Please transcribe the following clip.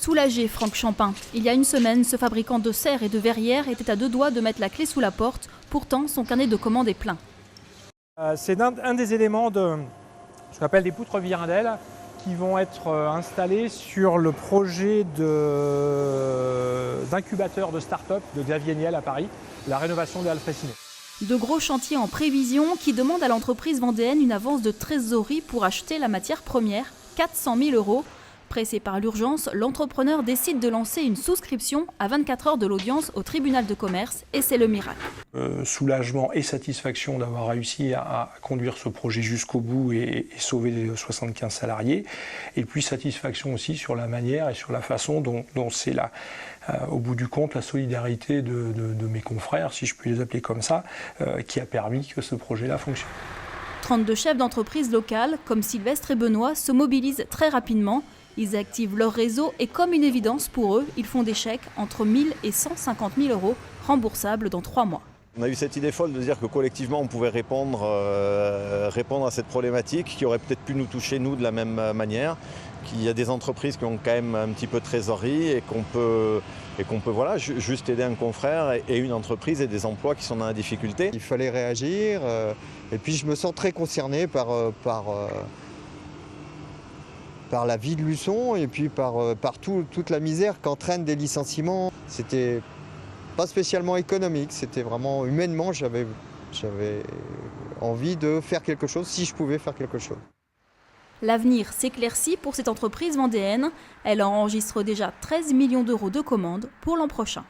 Soulagé, Franck Champin. Il y a une semaine, ce fabricant de serres et de verrières était à deux doigts de mettre la clé sous la porte. Pourtant, son carnet de commandes est plein. C'est un des éléments de ce qu'on appelle des poutres Virindel qui vont être installées sur le projet d'incubateur de start-up de Xavier Niel à Paris, la rénovation des Halles Fraissinet. De gros chantiers en prévision qui demandent à l'entreprise vendéenne une avance de trésorerie pour acheter la matière première, 400 000 €. Pressé par l'urgence, l'entrepreneur décide de lancer une souscription à 24 heures de l'audience au tribunal de commerce et c'est le miracle. Soulagement et satisfaction d'avoir réussi à conduire ce projet jusqu'au bout et sauver les 75 salariés. Et puis satisfaction aussi sur la manière et sur la façon dont c'est au bout du compte la solidarité de mes confrères, si je puis les appeler comme ça, qui a permis que ce projet-là fonctionne. 32 chefs d'entreprise locales, comme Sylvestre et Benoît, se mobilisent très rapidement. Ils activent leur réseau et comme une évidence pour eux, ils font des chèques entre 1 000 et 150 000 € remboursables dans 3 mois. On a eu cette idée folle de dire que collectivement on pouvait répondre à cette problématique qui aurait peut-être pu nous toucher nous de la même manière. Qu'il y a des entreprises qui ont quand même un petit peu de trésorerie et qu'on peut voilà, juste aider un confrère et une entreprise et des emplois qui sont dans la difficulté. Il fallait réagir et puis je me sens très concerné par la vie de Luçon et puis par toute la misère qu'entraînent des licenciements. C'était pas spécialement économique, c'était vraiment humainement, j'avais envie de faire quelque chose si je pouvais faire quelque chose. L'avenir s'éclaircit pour cette entreprise vendéenne. Elle enregistre déjà 13 millions € de commandes pour l'an prochain.